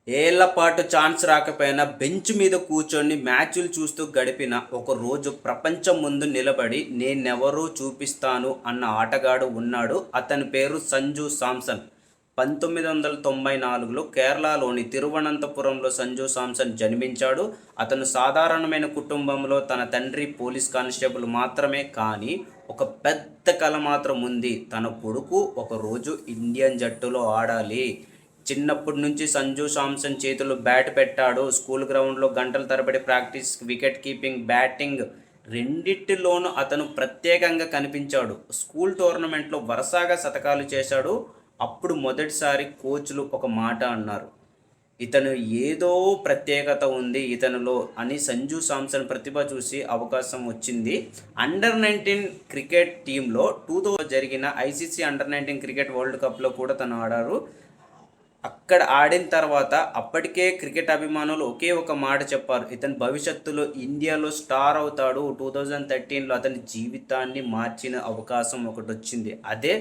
ఏళ్ల పాటు ఛాన్స్ రాకపోయినా బెంచ్ మీద కూర్చొని మ్యాచ్లు చూస్తూ గడిపిన ఒక రోజు ప్రపంచం ముందు నిలబడి నేనెవరో చూపిస్తాను అన్న ఆటగాడు ఉన్నాడు. అతని పేరు సంజు శాంసన్. 1994లో కేరళలోని తిరువనంతపురంలో సంజు శాంసన్ జన్మించాడు. అతను సాధారణమైన కుటుంబంలో తన తండ్రి పోలీస్ కానిస్టేబుల్ మాత్రమే. కానీ ఒక పెద్ద కల మాత్రం ఉంది. తన కొడుకు ఒకరోజు ఇండియన్ జట్టులో ఆడాలి. చిన్నప్పటి నుంచి సంజు శాంసన్ చేతిలో బ్యాట్ పెట్టాడు. స్కూల్ గ్రౌండ్లో గంటల తరబడి ప్రాక్టీస్, వికెట్ కీపింగ్, బ్యాటింగ్ రెండిటిలోనూ అతను ప్రత్యేకంగా కనిపించాడు. స్కూల్ టోర్నమెంట్లో వరుసగా శతకాలు చేశాడు. అప్పుడు మొదటిసారి కోచ్లు ఒక మాట అన్నారు, ఇతను ఏదో ప్రత్యేకత ఉంది ఇతనిలో అని. సంజు శాంసన్ ప్రతిభ చూసి అవకాశం వచ్చింది. అండర్-19 క్రికెట్ టీంలో 2000 జరిగిన ఐసీసీ అండర్-19 క్రికెట్ వరల్డ్ కప్లో కూడా తను ఆడారు. అక్కడ ఆడిన తర్వాత అప్పటికే క్రికెట్ అభిమానులు ఒకే ఒక మాట చెప్పారు, ఇతను భవిష్యత్తులో ఇండియాలో స్టార్ అవుతాడు. 2013లో అతని జీవితాన్ని మార్చిన అవకాశం ఒకటి వచ్చింది. అదే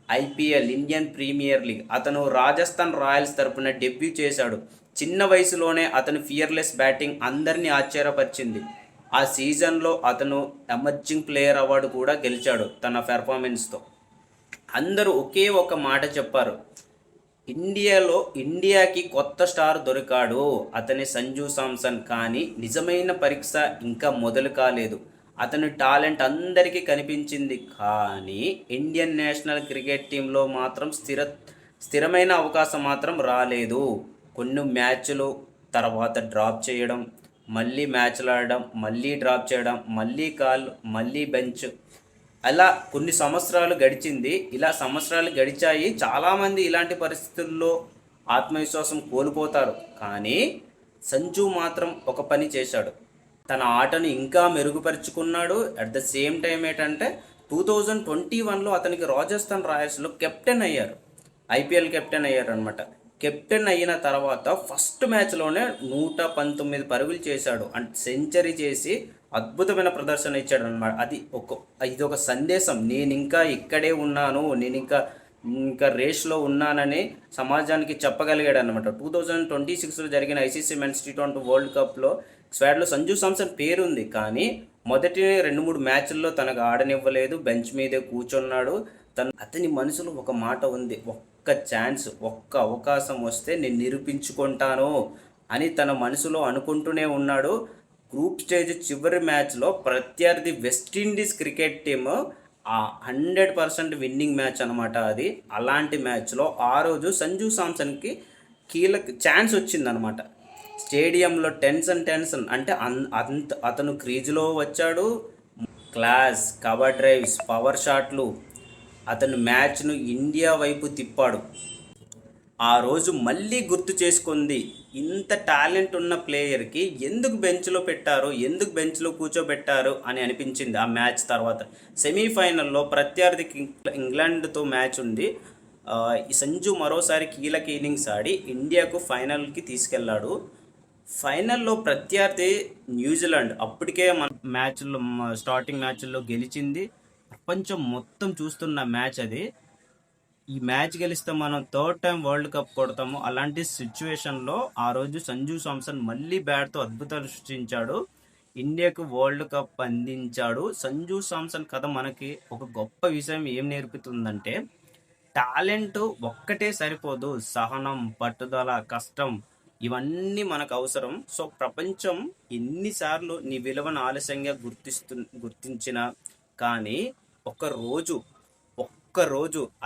ఐపీఎల్, ఇండియన్ ప్రీమియర్ లీగ్. అతను రాజస్థాన్ రాయల్స్ తరపున డెబ్యూ చేశాడు. చిన్న వయసులోనే అతను ఫియర్లెస్ బ్యాటింగ్ అందరినీ ఆశ్చర్యపరిచింది. ఆ సీజన్లో అతను ఎమర్జింగ్ ప్లేయర్ అవార్డు కూడా గెలిచాడు తన పెర్ఫార్మెన్స్తో. అందరూ ఒకే ఒక మాట చెప్పారు, ఇండియాకి కొత్త స్టార్ దొరికాడు, అతని సంజు శాంసన్. కానీ నిజమైన పరీక్ష ఇంకా మొదలు కాలేదు. అతని టాలెంట్ అందరికీ కనిపించింది. కానీ ఇండియన్ నేషనల్ క్రికెట్ టీంలో మాత్రం స్థిరమైన అవకాశం మాత్రం రాలేదు. కొన్ని మ్యాచ్లు తర్వాత డ్రాప్ చేయడం, మళ్ళీ మ్యాచ్లు ఆడడం, మళ్ళీ డ్రాప్ చేయడం, మళ్ళీ కాల్, మళ్ళీ బెంచ్. అలా కొన్ని సంవత్సరాలు గడిచింది. ఇలా సంవత్సరాలు గడిచాయి. చాలామంది ఇలాంటి పరిస్థితుల్లో ఆత్మవిశ్వాసం కోల్పోతారు. కానీ సంజు మాత్రం ఒక పని చేశాడు. తన ఆటను ఇంకా మెరుగుపరుచుకున్నాడు. అట్ ద సేమ్ టైం ఏంటంటే 2021లో అతనికి రాజస్థాన్ రాయల్స్లో కెప్టెన్ అయ్యారు. ఐపీఎల్ కెప్టెన్ అయ్యారు అనమాట. కెప్టెన్ అయిన తర్వాత ఫస్ట్ మ్యాచ్లోనే 119 పరుగులు చేశాడు. అంటే సెంచరీ చేసి అద్భుతమైన ప్రదర్శన ఇచ్చాడు అనమాట. ఇది ఒక సందేశం, నేను ఇంకా ఇక్కడే ఉన్నాను, నేను ఇంకా రేస్లో ఉన్నానని సమాజానికి చెప్పగలిగాడు అనమాట. 2026లో జరిగిన ఐసీసీ మెన్స్ T20 వరల్డ్ కప్లో స్క్వాడ్లో సంజు శాంసన్ పేరుంది. కానీ మొదటి 2-3 మ్యాచ్ల్లో తనకు ఆడనివ్వలేదు. బెంచ్ మీదే కూర్చున్నాడు. అతని మనసులో ఒక మాట ఉంది, ఒక్క ఛాన్స్, ఒక్క అవకాశం వస్తే నేను నిరూపించుకుంటాను అని తన మనసులో అనుకుంటూనే ఉన్నాడు. గ్రూప్ స్టేజ్ చివరి మ్యాచ్లో ప్రత్యర్థి West Indies cricket team 100% winnowing match అనమాట అది. అలాంటి మ్యాచ్లో ఆ రోజు సంజు శాంసన్కి కీలక ఛాన్స్ వచ్చిందనమాట. స్టేడియంలో టెన్షన్ అంటే అతను క్రీజులో వచ్చాడు. క్లాస్, కవర్ డ్రైవ్స్, పవర్ షాట్లు, అతను మ్యాచ్ను ఇండియా వైపు తిప్పాడు. ఆ రోజు మళ్ళీ గుర్తు చేసుకుంది, ఇంత టాలెంట్ ఉన్న ప్లేయర్కి ఎందుకు బెంచ్లో పెట్టారు, ఎందుకు బెంచ్లో కూర్చోబెట్టారు అని అనిపించింది. ఆ మ్యాచ్ తర్వాత సెమీఫైనల్లో ప్రత్యర్థికి ఇంగ్లాండ్తో మ్యాచ్ ఉంది. ఈ సంజు మరోసారి కీలక ఇన్నింగ్స్ ఆడి ఇండియాకు ఫైనల్కి తీసుకెళ్లాడు. ఫైనల్లో ప్రత్యర్థి న్యూజిలాండ్. అప్పటికే మన మ్యాచ్లో స్టార్టింగ్ మ్యాచ్ల్లో గెలిచింది. ప్రపంచం మొత్తం చూస్తున్న మ్యాచ్ అది. ఈ మ్యాచ్ గెలిస్తే మనం 3rd టైం వరల్డ్ కప్ కొడతాము. అలాంటి సిచ్యువేషన్లో ఆ రోజు సంజు శాంసన్ మళ్ళీ బ్యాట్తో అద్భుతాలు సృష్టించాడు. ఇండియాకు వరల్డ్ కప్ అందించాడు. సంజు శాంసన్ కథ మనకి ఒక గొప్ప విషయం ఏం నేర్పుతుందంటే, టాలెంట్ ఒక్కటే సరిపోదు, సహనం, పట్టుదల, కష్టం ఇవన్నీ మనకు అవసరం. సో ప్రపంచం ఎన్నిసార్లు నీ విలువను ఆలస్యంగా గుర్తించిన కానీ ఒక్కరోజు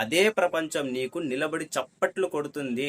అదే ప్రపంచం నీకు నిలబడి చప్పట్లు కొడుతుంది.